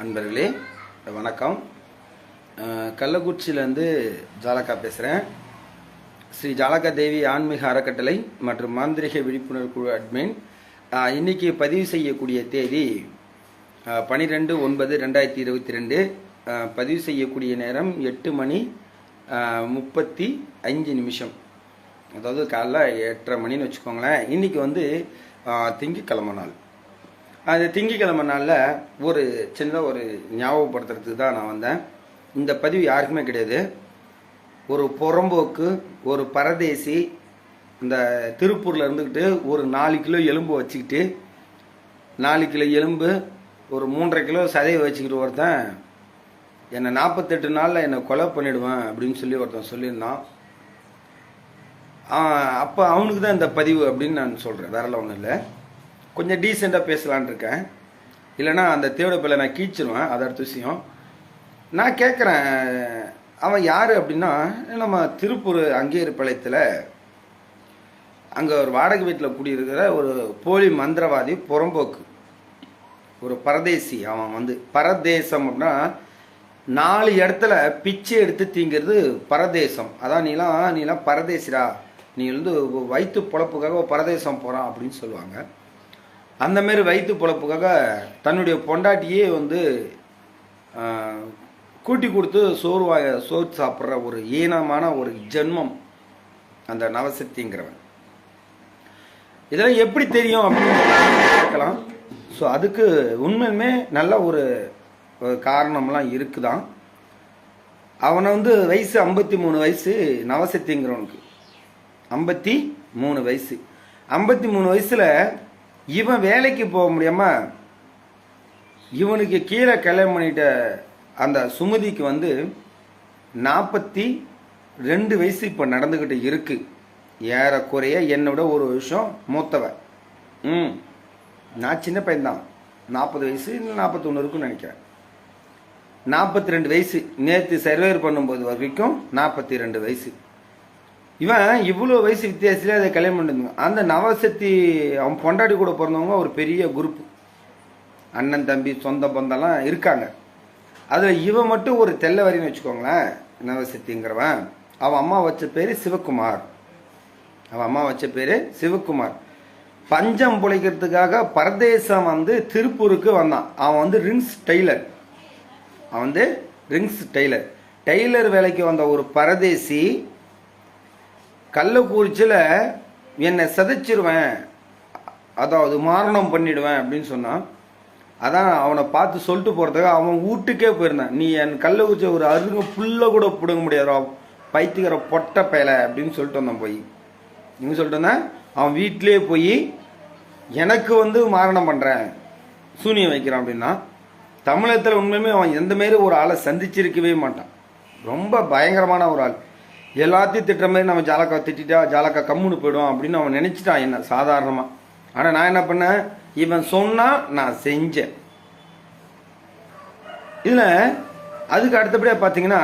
அன்பர்களே வணக்கம். கள்ளக்குறிச்சியிலேருந்து ஜாலகா பேசுகிறேன். ஸ்ரீ ஜாலகா தேவி ஆன்மீக அறக்கட்டளை மற்றும் மாந்திரிக விழிப்புணர்வு குழு அட்மின். இன்னைக்கு பதிவு செய்யக்கூடிய தேதி 12/9/2022. பதிவு செய்யக்கூடிய நேரம் 8:35. அதாவது காலைல 8:30 மணின்னு வச்சுக்கோங்களேன். இன்னைக்கு திங்கட்கிழமை நாள். அது திங்கட்கிழமை நாளில் ஒரு சின்னதாக ஒரு ஞாபகப்படுத்துறதுக்கு தான் நான் வந்தேன். இந்த பதிவு யாருக்குமே கிடையாது. ஒரு புறம்போக்கு, ஒரு பரதேசி, இந்த திருப்பூரில் இருந்துக்கிட்டு ஒரு 4 கிலோ எலும்பு வச்சுக்கிட்டு, 4 கிலோ எலும்பு, ஒரு 3.5 கிலோ சதையை வச்சுக்கிட்டு ஒருத்தன் என்னை 48 நாளில் என்னை கொலை பண்ணிடுவேன் அப்படின்னு சொல்லி ஒருத்தன் சொல்லியிருந்தான். அப்போ அவனுக்கு தான் இந்த பதிவு அப்படின்னு நான் சொல்கிறேன். வேறெல்லாம் ஒன்றும் இல்லை. கொஞ்சம் டீசெண்டாக பேசலான் இருக்கேன். இல்லைனா அந்த தேவட பிள்ளை நான் கீச்சிருவேன். அது அடுத்த விஷயம். நான் கேட்குறேன், அவன் யார் அப்படின்னா, நம்ம திருப்பூர் அங்கேயர்பாளையத்தில் அங்கே ஒரு வாடகை வீட்டில் குடியிருக்கிற ஒரு போலி மந்திரவாதி, புறம்போக்கு, ஒரு பரதேசி. அவன் பரதேசம் அப்படின்னா 4 இடத்துல பிச்சை எடுத்து தீங்கிறது பரதேசம். அதான் நீலாம் பரதேசிடா, நீ வயிற்று பொழப்புக்காக பரதேசம் போகிறான் அப்படின்னு சொல்லுவாங்க. அந்த மாதிரி வயிற்று பொழப்புக்காக தன்னுடைய பொண்டாட்டியே கூட்டி கொடுத்து சோறு சாப்பிட்ற ஒரு ஈனமான ஒரு ஜென்மம் அந்த நவசக்திங்கிறவன். இதெல்லாம் எப்படி தெரியும் அப்படின்னு கேட்கலாம். ஸோ அதுக்கு உண்மையுமே நல்ல ஒரு காரணம்லாம் இருக்குதான். அவனை வயசு 53 வயசு. நவசக்திங்கிறவனுக்கு 53 வயசு. 53 வயசுல இவன் வேலைக்கு போக முடியாம இவனுக்கு கீழே கல்யாணம் பண்ணிட்ட அந்த சுமதிக்கு 42 வயசு இப்போ நடந்துக்கிட்டு இருக்கு. ஏறக்குறைய என்னோட ஒரு வருஷம் மூத்தவ. நான் சின்ன பையன்தான். 40 வயசு இல்லை 41 இருக்குன்னு நினைக்கிறேன். 42 வயசு. நேற்று சர்வேர் பண்ணும்போது வரைக்கும் 42 வயசு. இவன் இவ்வளோ வயசு வித்தியாசத்துல அதை கல்யாணம் பண்ணிருந்தாங்க. அந்த நவசக்தி அவன் பொண்டாட்டி கூட பிறந்தவங்க ஒரு பெரிய குரூப். அண்ணன் தம்பி சொந்த பந்தம்லாம் இருக்காங்க. அதில் இவன் மட்டும் ஒரு தெல்ல வரின்னு வச்சுக்கோங்களேன். நவசக்திங்கிறவன் அவன் அம்மா வச்ச பேர் சிவக்குமார். பஞ்சம் பிழைக்கிறதுக்காக பரதேசம் திருப்பூருக்கு வந்தான். அவன் ரிங்ஸ் டெய்லர் வேலைக்கு வந்த ஒரு பரதேசி கள்ளக்குறிச்சியில் என்னை சதைச்சிருவேன், அதாவது மாரணம் பண்ணிடுவேன் அப்படின்னு சொன்னான். அதான் அவனை பார்த்து சொல்லிட்டு போகிறதுக்காக அவன் வீட்டுக்கே போயிருந்தான். நீ என் கள்ளக்குறிச்சி ஒரு அருங்க புல்ல கூட பிடுங்க முடியாது, பைத்திக்கிற பொட்டை பயலை அப்படின்னு சொல்லிட்டு வந்தான். சொல்லிட்டு வந்தேன். அவன் வீட்டிலே போய் எனக்கு மாரணம் பண்ணுறேன், சூனியம் வைக்கிறான் அப்படின்னா. தமிழகத்தில் உண்மையுமே அவன் எந்த மாரி ஒரு ஆளை சந்திச்சிருக்கவே மாட்டான். ரொம்ப பயங்கரமான ஒரு ஆள். எல்லாத்தையும் திட்டுற மாதிரி நம்ம ஜாலக்கா திட்டா ஜாலக்கா கம்முன்னு போயிடுவான் அப்படின்னு அவன் நினைச்சிட்டான் என்ன சாதாரணமாக. ஆனால் நான் என்ன பண்ணேன், இவன் சொன்னா நான் செஞ்சேன். இதில் அதுக்கு அடுத்தபடியாக பார்த்தீங்கன்னா,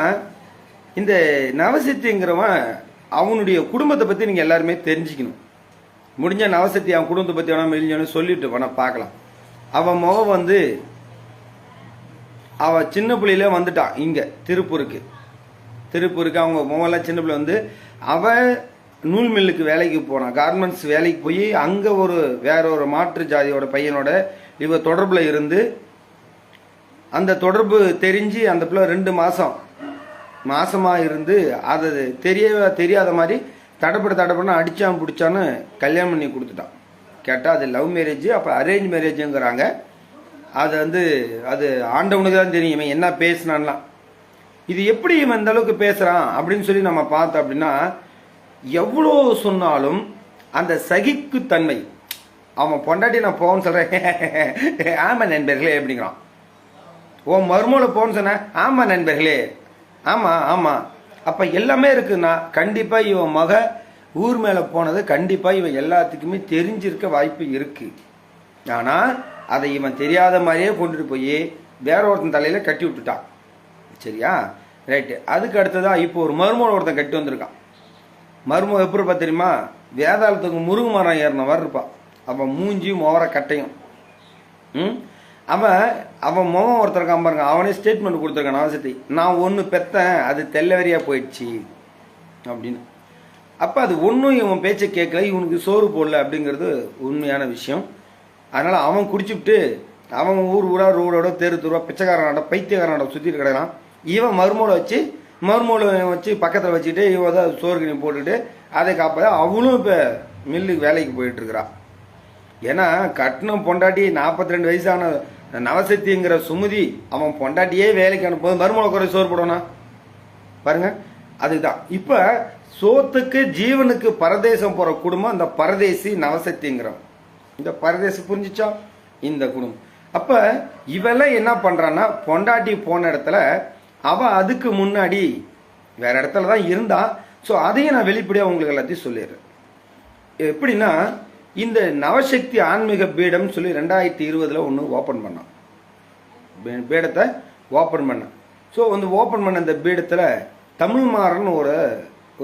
இந்த நவசக்திங்கிறவன் அவனுடைய குடும்பத்தை பற்றி நீங்கள் எல்லாருமே தெரிஞ்சுக்கணும். முடிஞ்ச நவசக்தி அவன் குடும்பத்தை பற்றி வேணா மெலிஞ்சோன்னு சொல்லிட்டு வேணா பார்க்கலாம். அவன் முகம் அவன் சின்ன பிள்ளையிலே வந்துட்டான் இங்கே திருப்பூருக்கு. அவங்க முகம்லாம் சின்ன பிள்ளை. அவன் நூல் மில்லுக்கு வேலைக்கு போனான். கார்மெண்ட்ஸ் வேலைக்கு போய் அங்கே வேற ஒரு மாற்று ஜாதியோட பையனோட இவ தொடர்பில் இருந்து அந்த தொடர்பு தெரிஞ்சு அந்த பிள்ளை 2 மாசமாக இருந்து அது தெரியாத மாதிரி தடப்பட அடிச்சான் பிடிச்சான்னு கல்யாணம் பண்ணி கொடுத்துட்டான். கேட்டால் அது லவ் மேரேஜ். அப்போ அரேஞ்ச் மேரேஜுங்கிறாங்க. அது அது ஆண்டவனுக்கு தான் தெரியும் என்ன பேசினான்லாம். இது எப்படி இவன் இந்த அளவுக்கு பேசுறான் அப்படின்னு சொல்லி நம்ம பார்த்தோம் அப்படின்னா, எவ்வளோ சொன்னாலும் அந்த சகிப்புத்தன்மை. அவன் பொண்டாட்டி நான் போன்னு சொல்றேன், ஆமா நண்பர்களே அப்படிங்கிறான். ஓ மருமூல போன்னு சொன்ன, ஆமா நண்பர்களே, ஆமா. அப்ப எல்லாமே இருக்குன்னா கண்டிப்பா இவன் ஊர் மேல போனது கண்டிப்பா இவன் எல்லாத்துக்குமே தெரிஞ்சிருக்க வாய்ப்பு இருக்கு. ஆனா அதை இவன் தெரியாத மாதிரியே கொண்டுட்டு போய் வேற ஒருத்தன் தலையில கட்டி விட்டுட்டான். சரியா, ரைட்டு. அதுக்கு அடுத்ததான் இப்போ ஒரு மருமகள் ஒருத்தன் கட்டி வந்திருக்கான். மருமகள் எப்படி இருப்பா தெரியுமா, வேதாளத்துக்கு முருகு மரம் ஏறின மாதிரி இருப்பான். அவன் மூஞ்சியும் மோர கட்டையும். அவன் அவன் மோகம் ஒருத்தருக்கான் பாருங்க, அவனே ஸ்டேட்மெண்ட் கொடுத்துருக்கான் நவசக்தி, நான் ஒன்று பெத்தேன் அது தெல்லவரியா போயிடுச்சு அப்படின்னு. அப்போ அது ஒன்றும் இவன் பேச்சை கேட்கல, இவனுக்கு சோறு போடல அப்படிங்கிறது உண்மையான விஷயம். அதனால் அவன் குடிச்சுட்டு அவன் ஊரா ரோடோட தெருவா பிச்சைக்காரனாட பைத்தியக்காரனாட சுற்றிட்டு கிடக்கலாம். இவன் மருமூளை வச்சு பக்கத்தில் வச்சுக்கிட்டு இவன் தான் சோறு கிணி போட்டுட்டு அதை காப்பாத அவளும் இப்போ மில்லுக்கு வேலைக்கு போயிட்டு இருக்கிறான். ஏன்னா கட்டணம் பொண்டாட்டி 42 வயசான நவசக்திங்கிற சுமதி அவன் பொண்டாட்டியே வேலைக்கு அனுப்பும்போது மருமூளை குறை சோறு போடணும் பாருங்க. அதுதான் இப்போ சோத்துக்கு ஜீவனுக்கு பரதேசம் போற குடும்பம் அந்த பரதேசி நவசக்திங்கிறோம். இந்த பரதேசி புரிஞ்சிச்சா இந்த குடும்பம். அப்ப இவெல்லாம் என்ன பண்றான்னா, பொண்டாட்டி போன இடத்துல அவ அதுக்கு முன்னாடி வேற இடத்துல தான் இருந்தா. ஸோ அதையும் நான் வெளிப்படையா உங்களுக்கு எல்லாத்தையும் சொல்லிடுறேன். எப்படின்னா, இந்த நவசக்தி ஆன்மீக பீடம் சொல்லி 2020 ஒன்று ஓப்பன் பண்ணான். பீடத்தை ஓப்பன் பண்ணான். ஸோ வந்து ஓப்பன் பண்ண இந்த பீடத்தில் தமிழ்மாறன்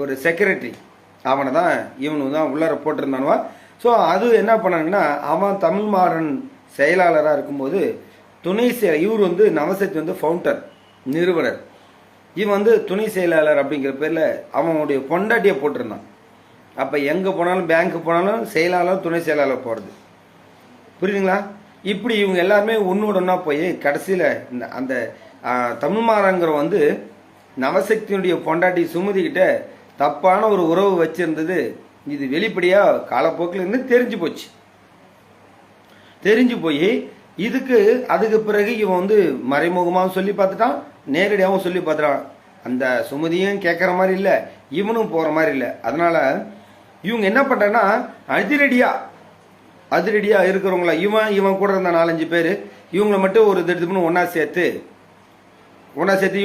ஒரு செக்ரட்டரி, அவனை தான் இவனு தான் உள்ளார போட்டிருந்தானுவா. ஸோ அது என்ன பண்ணாங்கன்னா, அவன் தமிழ்மாறன் செயலாளராக இருக்கும்போது துணை இவர் வந்து நவசக்தி வந்து ஃபவுண்டர் நிறுவனர், இவன் வந்து துணை செயலாளர் அப்படிங்கிற பேரில் அவனுடைய பொண்டாட்டியை போட்டிருந்தான். அப்போ எங்கே போனாலும் பேங்க்கு போனாலும் செயலாளர் துணை செயலாளர் போகிறது, புரியுதுங்களா? இப்படி இவங்க எல்லாருமே ஒன்னோட ஒன்றா போய் கடைசியில் அந்த தமிழ்மாறங்கிற வந்து நவசக்தியினுடைய பொண்டாட்டி சுமதிக்கிட்ட தப்பான ஒரு உறவு வச்சிருந்தது. இது வெளிப்படையா காலப்போக்கில் இருந்து தெரிஞ்சு போய் அதுக்கு பிறகு இவன் வந்து மறைமுகமாகவும் சொல்லி பார்த்துட்டான், நேரடியாகவும் சொல்லி பார்த்துட்டான். அந்த சுமதியும் கேட்குற மாதிரி இல்லை, இவனும் போகிற மாதிரி இல்லை. அதனால இவங்க என்ன பண்ணுறாங்கன்னா, அதிரடியா இருக்கிறவங்கள இவன் கூட இருந்த 4-5 பேர் இவங்களை மட்டும் ஒரு திடீர்னு ஒன்றா சேர்த்து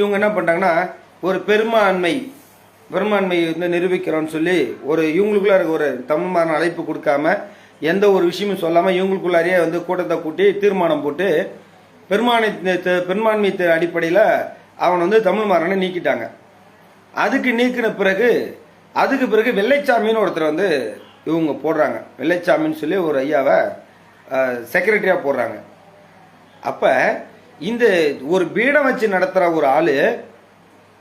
இவங்க என்ன பண்ணுறாங்கன்னா, ஒரு பெரும்பான்மை வந்து நிரூபிக்கிறோன்னு சொல்லி ஒரு இவங்களுக்குள்ள இருக்க ஒரு தமிழ்மாறன் அழைப்பு கொடுக்காம எந்த ஒரு விஷயமும் சொல்லாமல் இவங்களுக்குள்ளாரியே வந்து கூட்டத்தை கூட்டி தீர்மானம் போட்டு பெரும்பான்மை அடிப்படையில் அவன் வந்து தமிழ்மாறனை நீக்கிட்டாங்க. அதுக்கு பிறகு வெள்ளைச்சாமின்னு ஒருத்தர் வந்து இவங்க போடுறாங்க. வெள்ளைச்சாமின்னு சொல்லி ஒரு ஐயாவை செக்ரட்டரியாக போடுறாங்க. அப்போ இந்த ஒரு பீடம் வச்சு நடத்துகிற ஒரு ஆள்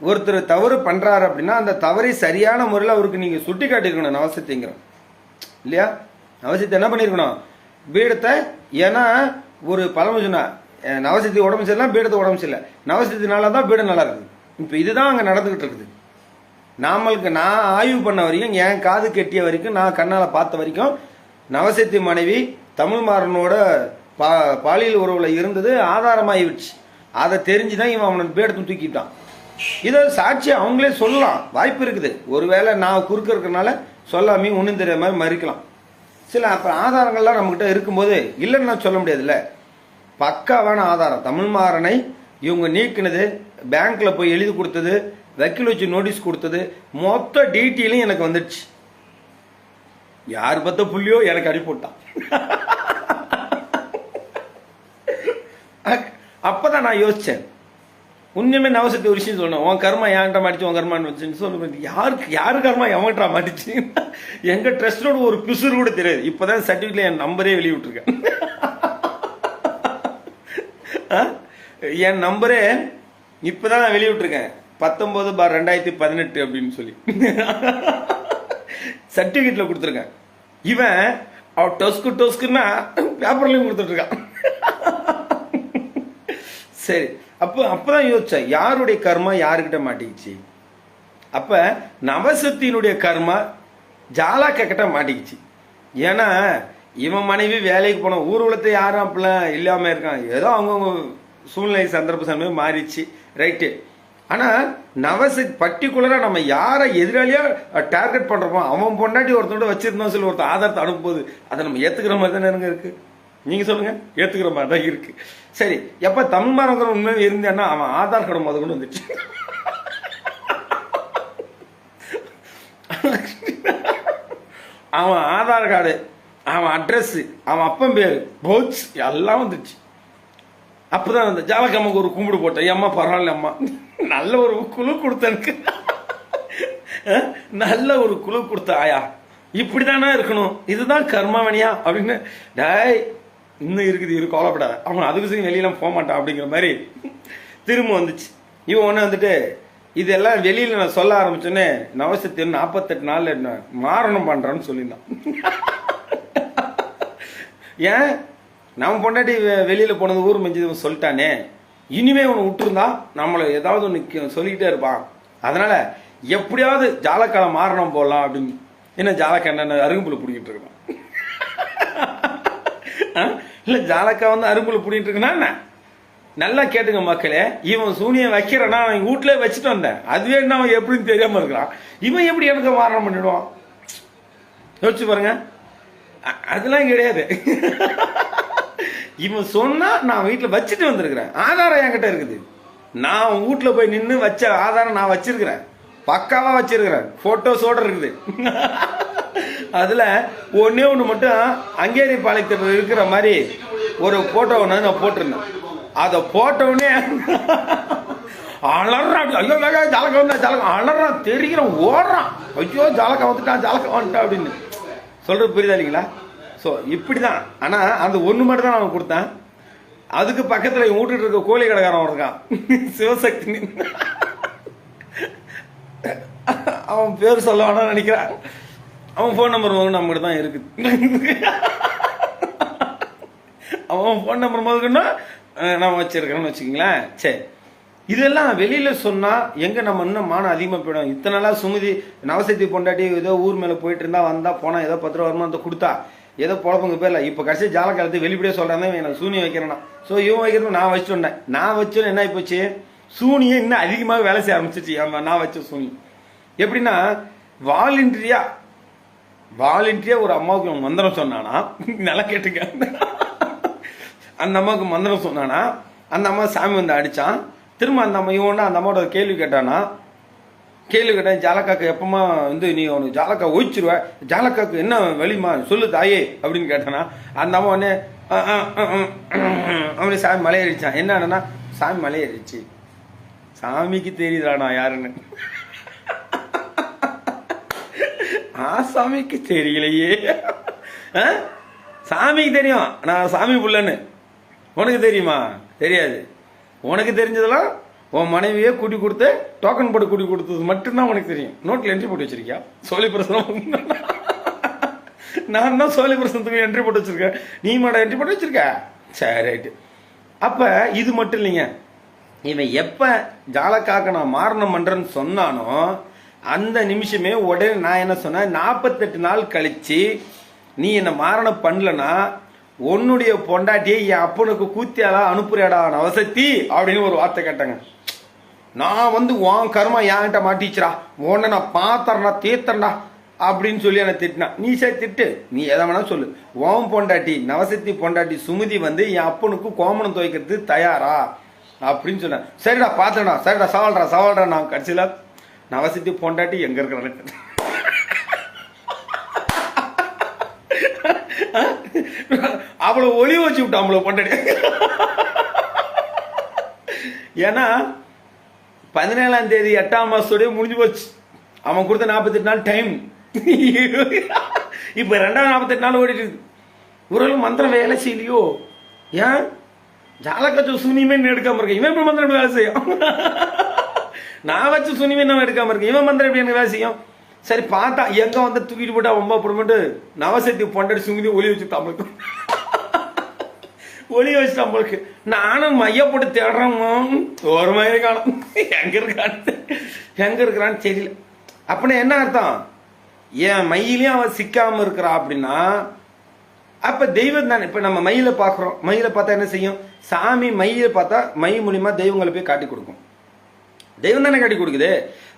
ஒருத்தர் தவறு பண்றாரு அப்படின்னா அந்த தவறை சரியான முறையில் அவருக்கு நீங்க சுட்டி காட்டிருக்கணும் நவசக்திங்கிறோம் இல்லையா? நவசக்தி என்ன பண்ணிருக்கணும், பீடத்தை, ஏன்னா ஒரு பழமொழி சொன்னா, நவசக்தி உடம்பு சரியில்லை பீடத்தை உடம்பு சரியில்லை, நவசக்தினால தான் பீடம் நல்லா இருக்குது. இப்போ இதுதான் அங்கே நடந்துகிட்டு இருக்குது. நான் ஆய்வு பண்ண வரைக்கும், என் காது கெட்டிய வரைக்கும், நான் கண்ணால் பார்த்த வரைக்கும் நவசக்தி மனைவி தமிழ்மாறனோட பாலியல் உறவுல இருந்தது ஆதாரமாகிடுச்சு. அதை தெரிஞ்சுதான் இவன் அவனை பீடத்தை தூக்கிட்டான். இதை சாட்சி அவங்களே சொல்லலாம், வாய்ப்பு இருக்குது. ஒருவேளை நான் குறுக்க இருக்கிறனால சொல்லாமே ஒன்றும் தெரியாத மாதிரி மறிக்கலாம். சில ஆதாரங்கள்லாம் நம்மகிட்ட இருக்கும்போது இல்லைன்னு நான் சொல்ல முடியாதுல்ல. பக்காவான ஆதாரம், தமிழ்மாறனை இவங்க நீக்கினது, பேங்க்ல போய் எழுதி கொடுத்தது, வக்கீல் வச்சு நோட்டீஸ் கொடுத்தது, மொத்த டீட்டெயிலும் எனக்கு வந்துடுச்சு. யார் பத்த புள்ளியோ எனக்கு அனுப்பிவிட்டான். அப்பதான் நான் யோசிச்சேன், உண்மையுமே நவசக்தி ஒரு விஷயம் சொல்லணும், உன் கர்மா என்கிட்ட மாட்டிச்சு, உன் கர்மா சொல்லு. யாரு கர்மா எவன்கிட்ட மாட்டிச்சு? எங்க ட்ரஸ்டோட ஒரு பிசுறு கூட தெரியாது. இப்பதான் சர்டிபிகேட்ல என் நம்பரே வெளியிட்டிருக்கேன். என் நம்பரே இப்பதான் நான் வெளியிட்டிருக்கேன், 19/2018 அப்படின்னு சொல்லி சர்டிபிகேட்ல கொடுத்துருக்கேன். இவன் டொஸ்குன்னா பேப்பர்லயும் கொடுத்துட்டு இருக்கான். சரி, அப்பதான் யோசிச்சேன், யாருடைய கர்மா யாருக்கிட்ட மாட்டிக்கிச்சு? அப்ப நவசக்தியினுடைய கர்மா ஜாலாக்க கிட்ட மாட்டிக்கிச்சு. ஏன்னா இவன் மனைவி வேலைக்கு போன ஊர்வலத்தை யாரும் அப்படிலாம் இல்லாம இருக்கான், ஏதோ அவங்கவுங்க சூழ்நிலை சந்தர்ப்ப சமயம் மாறிச்சு, ரைட்டு. ஆனா நவசக்தி பர்டிகுலரா நம்ம யாரை எதிராளியா டார்கெட் பண்றோமோ அவன் பொண்டாட்டி ஒருத்தோட வச்சிருந்தோம் சொல்லி ஒருத்தர் ஆதாரத்தை அனுப்பும்போது அதை நம்ம ஏத்துக்கிற மாதிரி தானே இருக்கு. நீங்க சொல்லுங்க, ஏத்துக்கிற மாதிரி தான் இருக்கு. சரி, எப்ப தமிழ்மாறங்கிற உண்மையாக இருந்தான்னா அவன் ஆதார் கார்டு முத கொண்டு வந்துச்சு. அவன் ஆதார் கார்டு, அவன் அட்ரஸ், அவன் அப்பன் பேரு, போச்சு, எல்லாம் வந்துச்சு. அப்பதான் அந்த ஜாலக்கம்மாக்கு ஒரு கும்பிடு போட்டேன். அம்மா பரவாயில்ல அம்மா, நல்ல ஒரு குழு கொடுத்த எனக்கு, நல்ல ஒரு குழு கொடுத்த ஆயா, இப்படிதானா இருக்கணும், இதுதான் கர்மாவணியா அப்படின்னு. டாய் இன்னும் இருக்குது, இரு கவலைப்படாத, அவன் அதுக்கு சரி வெளியெல்லாம் போக மாட்டான் அப்படிங்கிற மாதிரி திரும்ப வந்துச்சு. இவன் ஒன்று வந்துட்டு இதெல்லாம் வெளியில் நான் சொல்ல ஆரம்பிச்சோன்னே நவசக்தி 48 நாள் என்ன மாரணம் பண்ணுறான்னு சொல்லியிருந்தான். ஏன் நம்ம பொண்டாட்டி வெளியில் போனது ஊர் மெஞ்சது சொல்லிட்டானே, இனிமே ஒன்று விட்டுருந்தா நம்மளை ஏதாவது ஒன்று சொல்லிக்கிட்டே இருப்பான். அதனால எப்படியாவது ஜாலக்கால மாரணம் போடலாம் அப்படின்னு. என்ன ஜாலக்கா என்ன அருகும்புல பிடிக்கிட்டு இருக்கான்? இல்லை ஜாலக்கா வந்து அருகும்புல பிடிக்கிட்டு இருக்குன்னா என்ன? நல்லா கேட்டுங்க மக்களே, இவன் சூனியம் வைக்கிறேன்னா அவன் வீட்டிலே வச்சுட்டு வந்தேன், அதுவே என்ன அவன் எப்படின்னு தெரியாம இருக்கிறான். இவன் எப்படி எனக்கு மாரணம் பண்ணிடுவான்? யோசிச்சு பாருங்க. அதெல்லாம் கிடையாது. இவன் சொன்னா நான் வீட்டில் வச்சுட்டு வந்திருக்கிறேன், ஆதாரம் என்கிட்ட இருக்குது. நான் வீட்டில் போய் நின்று வச்ச ஆதாரம் நான் வச்சிருக்கிறேன், பக்காவா வச்சிருக்கிறேன், போட்டோஸோட இருக்குது. அதுல ஒன்னே ஒன்று மட்டும் அங்கேரி பாளையத்தில் இருக்கிற மாதிரி ஒரு போட்டோ ஒன்று நான் போட்டிருந்தேன். அதை போட்டவுடனே அலறான், ஐயோ ஜாலக்கா வந்தா ஜாலக்கா அலறான், தெரிகிறான், ஓடுறான், ஐயோ ஜாலக்கா வந்துட்டான் ஜாலக்கா வந்துட்டான் அப்படின்னு சொல்றது புரியுதா இல்லைங்களா? ஸோ இப்படிதான். ஆனா அந்த ஒன்று மட்டும் தான் நான் கொடுத்தேன். அதுக்கு பக்கத்தில் வீட்டுட்டு இருக்க கோழி கடைக்காரன் இருக்கான், சிவசக்தி. அவன் பேர் சொல்ல வேணாம்னு நினைக்கிறான். அவன் ஃபோன் நம்பர் நம்மகிட்ட தான் இருக்குது. அவன் ஃபோன் நம்பர் முதல்னா நான் வச்சிருக்கிறேன்னு வச்சுக்கிங்களேன். சரி, இதெல்லாம் வெளியில சொன்னா எங்க நம்ம இன்னும் மானம் அதிகமாக போயிடும். இத்தனை நாளா சுமதி நவசக்தி பொண்டாட்டி ஏதோ ஊர் மேல போயிட்டு இருந்தா வந்தா போனா ஏதோ 10 ரூபா வருமானத்தை கொடுத்தா ஏதோ பொழப்பங்க பேர்ல. இப்ப கடைசி ஜாலக்காலத்து வெளிப்படையே சொல்றாங்க எனக்கு சூனியம் வைக்கிறேன்னா. ஸோ இவன் வைக்கிறது நான் வச்சுட்டு வந்தேன். நான் வச்சோன்னு என்ன ஆயிப்போச்சு, சூனியம் இன்னும் அதிகமாக வேலை செய்ய ஆரம்பிச்சிச்சு. நான் வச்ச சூனியம் எப்படின்னா வாலண்டியா ஒரு அம்மாவுக்கு மந்திரம் சொன்னானா, நல்லா கேட்டுக்க. அந்த அம்மாவுக்கு மந்திரம் சொன்னானா, அந்த அம்மா சாமி வந்து அடிச்சான். திரும்ப அந்த அம்மா இவனா அந்த அம்மாவோட கேள்வி கேட்டானா, கேள்வி கேட்டேன், ஜாலக்காக்கு எப்பமா வந்து நீ அவனுக்கு ஜாலக்கா ஒழிச்சிருவ, ஜாலக்காக்கு என்ன வலிமா சொல்லு தாயே அப்படின்னு கேட்டானா. அந்த அம்மா உடனே அவனுக்கு சாமி மலையேறிச்சான். என்னன்னா சாமி மலையேறிச்சு, சாமிக்கு தெரியுதானா யாருன்னு? சாமிக்கு தெரியலையே. சாமிக்கு தெரியும் நான் சாமி புள்ளன்னு, உனக்கு தெரியுமா? தெரியாது. உனக்கு தெரிஞ்சதெல்லாம் உன் மனைவியே கூட்டி கொடுத்து டோக்கன் போட்டு கூட்டி கொடுத்தது மட்டும்தான் உனக்கு தெரியும். நோட்டில் என்ட்ரி போட்டு வச்சிருக்கியா? சோழி பிரசனம் நான் தான் சோழி பிரசனத்துக்கு என்ட்ரி போட்டு வச்சிருக்கேன், நீ மாட என்ட்ரி போட்டு வச்சிருக்க. சரி ரைட்டு. அப்ப இது மட்டும் இல்லைங்க, இவன் எப்ப ஜாலக்காக்க நான் மாரணம் பண்றேன்னு சொன்னானோ அந்த நிமிஷமே உடனே நான் என்ன சொன்னேன், 48 நாள் கழிச்சு நீ என்ன மாரணம் பண்ணலனா உன்னுடைய பொண்டாட்டியை என் அப்பனுக்கு கூத்தியாலா அனுப்புறியாடா நவசக்தி அப்படின்னு ஒரு வார்த்தை கேட்டாங்க. நான் வந்து உன் கர்மா என்கிட்ட மாட்டிச்சுரா, உன்னை நான் பார்த்தறனா தீர்த்தண்டா அப்படின்னு சொல்லி என்ன திட்டினா. நீ சரி திட்டு, நீ எதை வேணா சொல்லு, உன் பொண்டாட்டி நவசக்தி பொண்டாட்டி சுமதி வந்து என் அப்பனுக்கு கோமணம் துவைக்கிறது தயாரா அப்படின்னு சொன்னேன். சரிடா பாத்துடா, சரிடா சவால்டா. நான் கடைசியில நவசக்தி பொண்டாட்டி எங்க இருக்கிற அவளை ஒளி வச்சு விட்டான் அவளை பொண்டாட்டி. ஏன்னா 17ஆம் தேதி 8ஆம் மாசத்தோடய முடிஞ்சு போச்சு அவன் கொடுத்த 48 நாள் டைம். இப்ப 2வது 48 நாள் ஓடிட்டு இருக்கு. ஒரு மந்திரம் வேலை செய்யலையோ? ஏன் ஜாலக்கச்ச சுனிமே எடுக்காம இருக்க, இவன் எப்படி மந்திரம் வேலை செய்யும்? நான் வச்சு சுனிமே நம்ம எடுக்காம இருக்கேன், இவன் மந்திரம் எப்படி எனக்கு வேலை செய்யும்? சரி பார்த்தா எங்க வந்து தூக்கிட்டு போட்டா ரொம்ப அப்புறமேட்டு நவசக்தி பொண்டாட்டி சுமதி ஒளி வச்சு தமிழுக்கு ஒளி வச்சு தமிழுக்கு நானும் மைய போட்டு தேடுறேன், ஒரு மாதிரி காணும், எங்க இருக்கிறான்னு தெரியல. அப்படின்னா என்ன அர்த்தம், என் மையிலையும் அவன் சிக்காம இருக்கிறா அப்படின்னா அப்ப தெய்வம் தானே. இப்ப நம்ம மயில பாக்குறோம், மயில பார்த்தா என்ன செய்யும், சாமி மயில பார்த்தா மை மூலியமா தெய்வங்களை போய் காட்டி கொடுக்கும், தெய்வம் தானே காட்டி கொடுக்குது.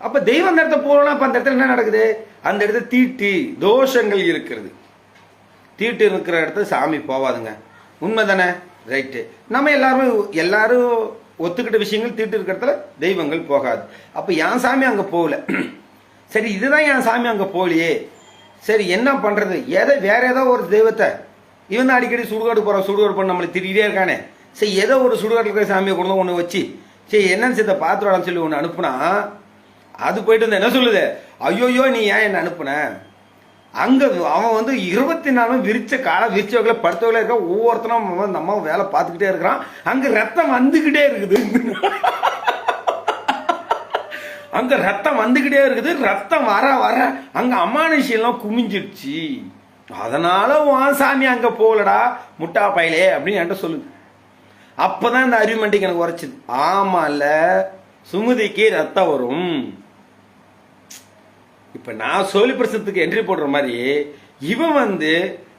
அப்ப தெய்வம் அந்த இடத்த போகலாம், அப்ப அந்த இடத்துல என்ன நடக்குது, அந்த இடத்துல தீட்டு தோஷங்கள் இருக்கிறது. தீட்டு இருக்கிற இடத்துல சாமி போவாதுங்க, உண்மைதானே? ரைட்டு. நம்ம எல்லாரும் ஒத்துக்கிட்ட விஷயங்கள் தீட்டு இருக்கிற இடத்துல தெய்வங்கள் போகாது. அப்ப என் சாமி அங்க போகல, சரி இதுதான் என் சாமி அங்க போகலையே, சரி என்ன பண்றது, வேற ஏதோ ஒரு தெய்வத்தை இவன் தான் அடிக்கடி சுடுகாடு போறான், சுடுகாடு பண்ண நம்மளை திட்டிகிட்டே இருக்கானே, சரி ஏதோ ஒரு சுடுகாட்டில் இருக்கிற சாமியை கொண்டு ஒன்று வச்சு சரி என்னன்னு சேர்த்த பாத்துடான்னு சொல்லி ஒன்று அனுப்புனா அது போயிட்டு வந்து என்ன சொல்லுது, ஐயோயோ நீ ஏன் என்ன அனுப்புன, அங்க அவன் வந்து 24 விரிச்ச காலை விரிச்ச வகையில படுத்தவங்களே இருக்க, ஒவ்வொருத்தனும் அந்த அம்மா வேலை பார்த்துக்கிட்டே இருக்கிறான். அங்க ரத்தம் வந்துகிட்டே இருக்குது. அங்க ரத்தம் வந்துகிட்டே இருக்குது. ரத்தம் வர வர அங்க அமானுஷி எல்லாம் குமிஞ்சிடுச்சு. அதனால உன் சாமி அங்க போகலடா முட்டா பயலே அப்படின்னு என்கிட்ட சொல்லுது. அப்பதான் இந்த அறிவுமெண்ட்டுக்கு எனக்கு உரைச்சுது. ஆமா இல்ல, சுமதிக்கு ரத்தம் வரும். இப்ப நான் சோழி பிரசத்துக்கு என்ட்ரி போடுற மாதிரி இவன் வந்து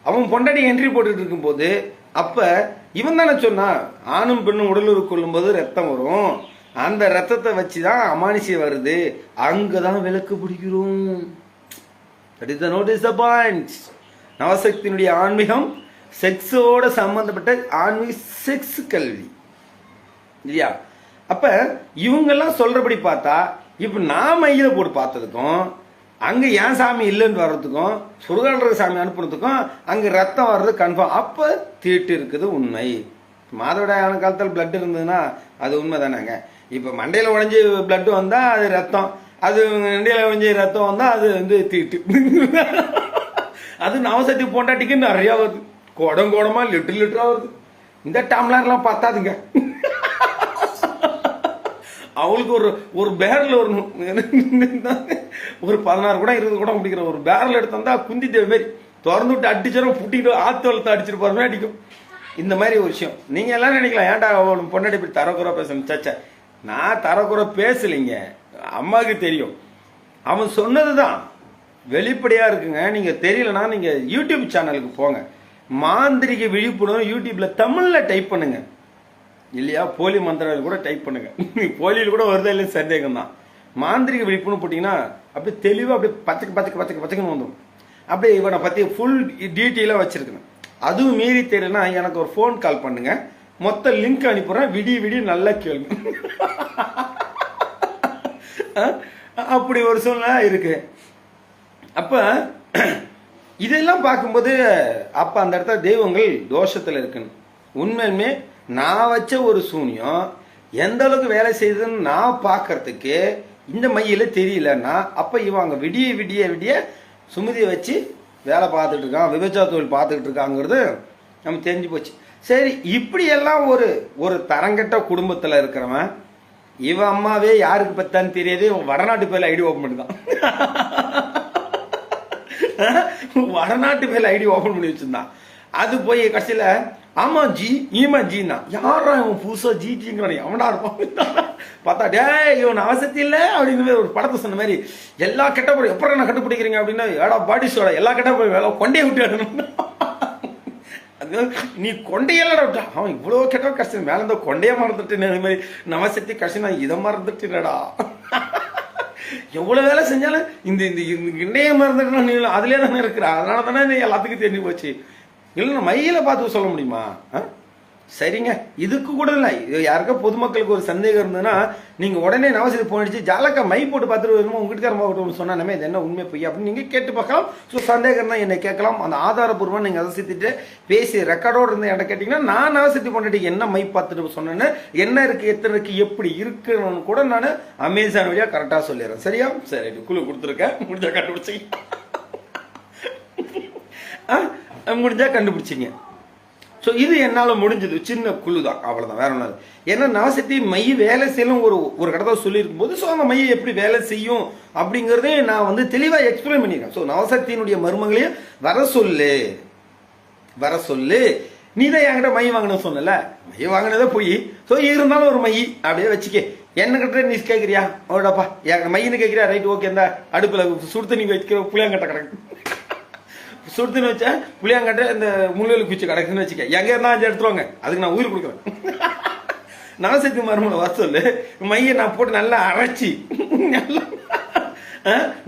அவன் பொண்டாட்டி என்ட்ரி போட்டுட்டு இருக்கும் போது அப்ப இவன் தானே சொன்னான், ஆணும் பெண்ணும் உடலுறு கொள்ளும் போது ரத்தம் வரும், அந்த ரத்தத்தை வச்சுதான் அமானுஷி வருது, அங்கதான் விளக்கு பிடிக்கிறோம். Notice the point. நவசக்தியினுடைய ஆன்மீகம் செக்ஸோட சம்பந்தப்பட்ட ஆன்மீக செக்ஸ் கல்வி இல்லையா? அப்ப இவங்கெல்லாம் சொல்றபடி பார்த்தா இப்ப நான் மையில போட்டு பார்த்ததுக்கும் அங்க ஏன் சாமி இல்லைன்னு வர்றதுக்கும் சுடுகாடுற சாமி அனுப்புறதுக்கும் அங்க ரத்தம் வர்றது கன்ஃபார்ம். அப்ப தீட்டு இருக்குது உண்மை. மாதவிடாயான காலத்தில் பிளட் இருந்ததுன்னா அது உண்மை தானேங்க. இப்ப மண்டையில உடைஞ்சி பிளட் வந்தா அது ரத்தம், அது மண்டையில உடைஞ்சி ரத்தம் வந்தா அது வந்து தீட்டு. அது நவசக்தி பொண்டாட்டிக்கு நிறைய வருது, குடம் குடமா லிட்டர் லிட்டரா வருது. இந்த டம்ளர்லாம் பத்தாதுங்க. அவளுக்கு ஒரு பேரல் ஒரு 16 கூட 20 கூட முடிக்கிற ஒரு பேரல் எடுத்து வந்தா குந்தி தேவை மாதிரி திறந்து விட்டு அடிச்சிடும், புட்டிட்டு ஆத்து வளர்த்து அடிச்சிட்டு போறமே அடிக்கும். இந்த மாதிரி ஒரு விஷயம் நீங்க எல்லாம் நினைக்கலாம், ஏன்டா அவன் பொண்டாட்டி போய் தரக்குறை பேசணும். சச்சா, நான் தரக்குறை பேசலைங்க, அம்மாவுக்கு தெரியும். அவன் சொன்னதுதான் வெளிப்படையா இருக்குங்க. நீங்க தெரியலன்னா நீங்க யூடியூப் சேனலுக்கு போங்க, மாந்திரிக விழிப்புணர்வு யூடியூப்ல தமிழ்ல டைப் பண்ணுங்க இல்லையா, போலி மந்திரங்கள் கூட டைப் பண்ணுங்க. போலியில் கூட வருதா இல்லை சந்தேகம் தான். மாந்திரிக விழிப்புணர்வு போட்டீங்கன்னா அப்படியே தெளிவா அப்படியே பச்சைக்குன்னு வந்துடும். அப்படியே இவனை பத்தி ஃபுல் டீட்டெயிலா வச்சிருக்கேன். அதுவும் மீறி தெரியலன்னா எனக்கு ஒரு ஃபோன் கால் பண்ணுங்க, மொத்த லிங்க் அனுப்புறேன், விடிய நல்லா கேளுங்க. அப்படி ஒரு சூழ்நிலை இருக்கு. அப்ப இதெல்லாம் பார்க்கும்போது அப்ப அந்த இடத்துல தெய்வங்கள் தோஷத்துல இருக்குன்னு உண்மையுமே நான் வச்ச ஒரு சூனியம் எந்த அளவுக்கு வேலை செய்யுதுன்னு நான் பார்க்கறதுக்கு இந்த மையில தெரியலன்னா அப்ப இவன் அங்க விடிய சுமதியை வச்சு வேலை பார்த்துட்டு இருக்கான், விபச்சார தொழில் பார்த்துக்கிட்டு இருக்காங்கிறது நம்ம தெரிஞ்சு போச்சு. சரி, இப்படி எல்லாம் ஒரு தரங்கட்ட குடும்பத்துல இருக்கிறவன் இவன் அம்மாவே யாருக்கு பத்தான்னு தெரியாது, வடநாட்டு பேர்ல ஐடி ஓபன் பண்ணிதான். வடநாட்டு பேர்ல ஐடி ஓபன் பண்ணி வச்சிருந்தான். அது போய் கடைசியில ஆமா ஜி ஈமா ஜின்னா யாரா இவன் புதுசா ஜிங்கிறானே அவனா இருப்பான். பார்த்தா டே இவன் அவசத்தி இல்ல அப்படின்னு ஒரு படத்தை சொன்ன மாதிரி எல்லா கெட்ட போய் எப்பறம் நான் கண்டுபிடிக்கிறீங்க அப்படின்னா ஏடா பாடி சோட எல்லா கெட்ட போய் வேலை கொண்டையை விட்டு நீ கொண்டையெல்லாம் விட்டா அவன் இவ்வளவு கெட்ட கஷ்டம் மேல இருந்த கொண்டையை மறந்துட்டு அது மாதிரி நவசக்தி கஷ்டம் நான் இதை மறந்துட்டுடா. எவ்வளவு வேலை செஞ்சாலும் இந்த இண்டைய மறந்துட்டு நீ அதுலயே தானே இருக்கிற, அதனால தானே எல்லாத்துக்கும் தெரிஞ்சு போச்சு. இல்லைன்னா மையில பார்த்து சொல்ல முடியுமா? சரிங்க, இதுக்கு கூட இல்லை. யாருக்கா பொதுமக்களுக்கு ஒரு சந்தேகம் இருந்ததுன்னா நீங்க உடனே நவசக்தி போனிச்சு ஜாலக்கா மை போட்டு பார்த்துட்டு வருமோ உங்ககிட்ட சொன்னாலுமே இது என்ன உண்மை பொய் அப்படின்னு நீங்க கேட்டு பார்க்கலாம். ஸோ சந்தேகம் தான் என்னை கேட்கலாம். அந்த ஆதாரபூர்வம் நீங்க அதை சித்திட்டு பேசி ரெக்கார்டோடு இருந்து என்ன கேட்டீங்கன்னா நான் நவசக்தி பொண்டாட்டி என்ன மை பார்த்துட்டு சொன்னேன்னு என்ன இருக்கு எத்தனை இருக்கு எப்படி இருக்குன்னு கூட நான் அமேசான் வழியா கரெக்டா சொல்லிடுறேன். சரியா? சரி, குழு கொடுத்துருக்கேன், முடிஞ்சா கண்டுபிடிச்சி முடிஞ்சா கண்டுபிடிச்சிங்க. ஸோ இது என்னால் முடிஞ்சது, சின்ன குழு தான், அவ்வளோதான், வேற ஒன்றும். ஏன்னா நவசக்தி மை வேலை செய்யணும் ஒரு கடத்தை சொல்லியிருக்கும் போது ஸோ அந்த மையை எப்படி வேலை செய்யும் அப்படிங்கிறதே நான் வந்து தெளிவாக எக்ஸ்பிளைன் பண்ணியிருக்கேன். ஸோ நவசக்தியினுடைய மருமகளையும் வர சொல்லு நீ தான் என்கிட்ட மை வாங்கணும் சொன்னல, மை வாங்கினதே போய் ஸோ இருந்தாலும் ஒரு மை அப்படியே வச்சுக்க. என்ன கிட்ட நீ கேட்குறியா ஓடாப்பா மையின்னு கேட்குறியா, ரைட் ஓகே, இந்த அடுப்பில் சுடு தண்ணி வைக்கிற புளியாங்கட்ட கிடக்கு, சுடுத்துன்னு வச்சா புளியாங்கட்ட இந்த முள்ளு குச்சி கிடக்குன்னு வச்சுக்க, எங்க இருந்தா எடுத்துருவாங்க, அதுக்கு நான் உயிர் கொடுக்குறேன். நவசக்தி மருமகளை வர சொல்லு, மையை நான் போட்டு நல்லா அரைச்சி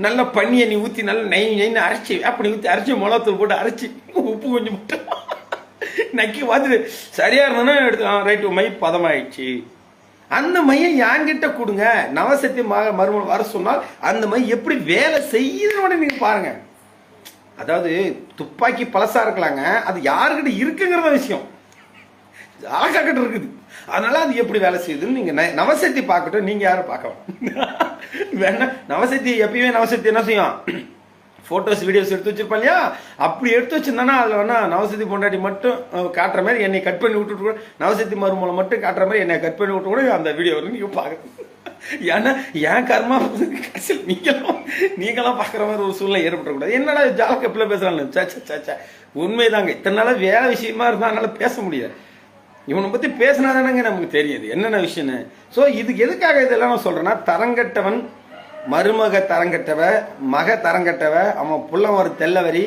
நல்லா பண்ணியை நீ ஊற்றி நல்லா நெய்ன்னு அரைச்சி அப்படி ஊற்றி அரைச்சி மிளகாத்தூள் போட்டு அரைச்சி உப்பு கொஞ்சம் போட்டு நக்கி பார்த்துட்டு சரியா இருந்ததுன்னா எடுத்துக்கலாம். ரைட்டு, மை பதமாயிடுச்சு. அந்த மையை என்கிட்ட கொடுங்க, நவசக்தி மருமகளை வர சொன்னால் அந்த மை எப்படி வேலை செய்யுதுன்னு நீங்க பாருங்க. அதாவது துப்பாக்கி பழசா இருக்கலாங்க, அது யாருக்கிட்ட இருக்குங்கிறத விஷயம் ஆக்காக்கிட்ட இருக்குது. அதனால அது எப்படி வேலை செய்யுதுன்னு நீங்க நவசக்தி பார்க்கட்டும், நீங்க யாரும் பார்க்கலாம் வேணா. நவசக்தி எப்பயுமே நவசக்தி என்ன செய்யும், போட்டோஸ் வீடியோஸ் எடுத்து வச்சிருப்பான் இல்லையா, அப்படி எடுத்து வச்சிருந்தானா அதுல வேணா நவசக்தி பொண்டாட்டி மட்டும் காட்டுற மாதிரி என்னை கட் பண்ணி விட்டுட்டு கூட, நவசக்தி மருமூலம் மட்டும் காட்டுற மாதிரி என்னை கட் பண்ணி விட்டு கூட அந்த வீடியோ வரும் நீங்க பாக்க. ஏன்னா என் கர்மா நீங்களாம் பாக்குற மாதிரி ஒரு சூழ்நிலை ஏற்படக்கூடாது. என்னடா ஜாலக்க எப்பல பேசுறாங்க, உண்மைதாங்க. இத்தனை நாள வேலை விஷயமா இருந்தா அதனால பேச முடியாது. இவனை பத்தி பேசினாதானங்க நமக்கு தெரியுது என்னென்ன விஷயம்னு. ஸோ இதுக்கு எதுக்காக இதெல்லாம் நான் சொல்றேன்னா, தரங்கட்டவன் மருமக தரங்கட்டவ, மக தரங்கட்டவ, அவன் புள்ளவன் ஒரு தெல்லவரி,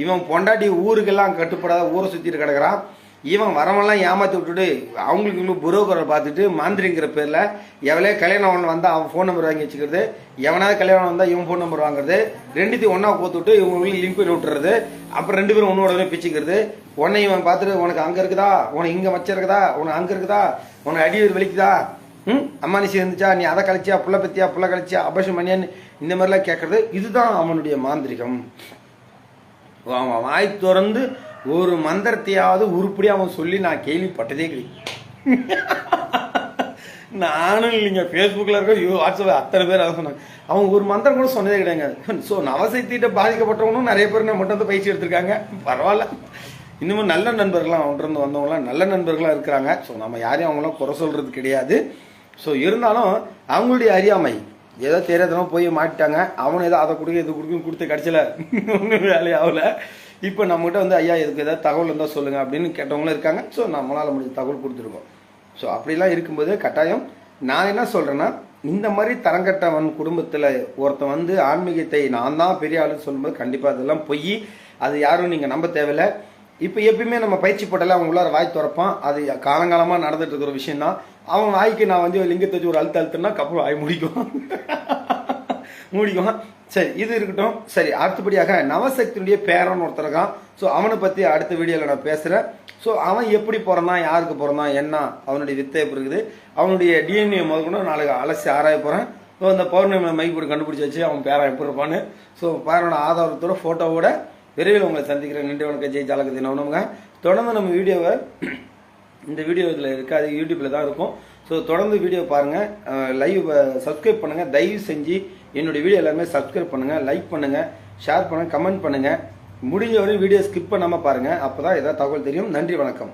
இவன் பொண்டாட்டி ஊருக்கெல்லாம் கட்டுப்படாத ஊரை சுத்திட்டு கிடக்குறான். இவன் வரவெல்லாம் ஏமாத்தி விட்டுட்டு அவங்களுக்கு இன்னும் புரோக்கரை பார்த்துட்டு மாந்திரிங்கிற பேர்ல எவளே கல்யாணம் வந்தா அவன் ஃபோன் நம்பர் வாங்கி வச்சுக்கிறது, எவனாவது கல்யாணம் வந்தா இவன் ஃபோன் நம்பர் வாங்குறது, ரெண்டுத்தையும் ஒன்னா கோத்துட்டு இவங்களுக்கு லிங்க் பண்ணி விட்டுறது, அப்புறம் ரெண்டு பேரும் ஒன்னோட பிச்சுக்கிறது. உன்னை இவன் பார்த்துட்டு உனக்கு அங்க இருக்குதா, உனக்கு இங்க மச்சம் இருக்குதா, உனக்கு அங்க இருக்குதா, உனக்கு அடி வலிக்குதா, அம்மானிசி இருந்துச்சா, நீ அதை கழிச்சியா, புள்ள பத்தியா, புள்ள கழிச்சியா, அபஷம் பண்ணியான்னு இந்த மாதிரிலாம் கேட்கறது. இதுதான் அவனுடைய மாந்திரிகம். அவன் வாய் திறந்து ஒரு மந்திரத்தையாவது உருப்படியா அவன் சொல்லி நான் கேள்விப்பட்டதே கிடையாது. நானும் இல்லைங்க, ஃபேஸ்புக்கில் இருக்க வாட்ஸ்அப் அத்தனை பேர் அதை சொன்னாங்க. அவங்க ஒரு மந்திரம் கூட சொன்னதே கிடையாது. ஸோ நவசக்திகிட்ட பாதிக்கப்பட்டவங்களும் நிறைய பேர் மட்டும் வந்து பயிற்சி எடுத்திருக்காங்க. பரவாயில்ல, இன்னமும் நல்ல நண்பர்களாம் அவன்கிட்ட வந்தவங்களாம் நல்ல நண்பர்களாக இருக்கிறாங்க. ஸோ நம்ம யாரையும் அவங்களாம் குறை சொல்றது கிடையாது. ஸோ இருந்தாலும் அவங்களுடைய அறியாமை ஏதோ தெரியாதவங்க போய் மாட்டிட்டாங்க. அவன் ஏதோ அதை கொடுக்க இது கொடுத்து கடைசியில் ஒன்றும் வேலையாகல. இப்போ நம்மகிட்ட வந்து ஐயா இதுக்கு ஏதாவது தகவல் இருந்தால் சொல்லுங்க அப்படின்னு கேட்டவங்களும் இருக்காங்க. ஸோ நம்மளால் முடிஞ்ச தகவல் கொடுத்துருக்கோம். ஸோ அப்படிலாம் இருக்கும்போது கட்டாயம் நான் என்ன சொல்றேன்னா, இந்த மாதிரி தரங்கட்டவன் குடும்பத்தில் ஒருத்தன் வந்து ஆன்மீகத்தை நான் தான் பெரிய ஆளுன்னு சொல்லும்போது கண்டிப்பாக அதெல்லாம் பொய். அது யாரும் நீங்கள் நம்ப தேவையில்லை. இப்போ எப்பயுமே நம்ம பயிற்சி போட்டால அவன் உள்ளார வாய் திறப்பான். அது காலங்காலமாக நடந்துட்டு இருக்கிற விஷயம் தான். அவன் வாய்க்கு நான் வந்து லிங்கத்தை வச்சு ஒரு அழுத்தன்னா கப்பல் வாய் முடிக்குவான். சரி, இது இருக்கட்டும். சரி, அடுத்தபடியாக நவசக்தியுடைய பேரன் ஒருத்தருக்கான். ஸோ அவனை பற்றி அடுத்த வீடியோவில் நான் பேசுகிறேன். ஸோ அவன் எப்படி பிறந்தான், யாருக்கு பிறந்தான், என்ன அவனுடைய வித்தை எப்படி இருக்குது, அவனுடைய டிஎன்ஏ முதற்கொண்டு நாளைக்கு அலசி ஆராய போகிறேன். ஸோ அந்த பௌர்ணமி மைக் போட்டு கண்டுபிடிச்சாச்சு அவன் பேரன் எப்படி இருப்பான்னு. ஸோ பேரனோட ஆதாரத்தோட ஃபோட்டோவோட விரைவில் உங்களை சந்திக்கிறேன். நன்றி, வணக்கம். ஜெய் ஜாலகதி நவனமுங்க. தொடர்ந்து நம்ம வீடியோவை, இந்த வீடியோ இதில் இருக்காது, யூடியூப்பில் தான் இருக்கும். ஸோ தொடர்ந்து வீடியோ பாருங்கள், லைவ் சப்ஸ்கிரைப் பண்ணுங்கள். தயவு செஞ்சு என்னுடைய வீடியோ எல்லாருமே சப்ஸ்கிரைப் பண்ணுங்கள், லைக் பண்ணுங்கள், ஷேர் பண்ணுங்கள், கமெண்ட் பண்ணுங்கள். முடிஞ்ச வரையும் வீடியோ ஸ்கிப் பண்ணாமல் பாருங்கள். அப்போ தான் ஏதாவது தகவல் தெரியும். நன்றி, வணக்கம்.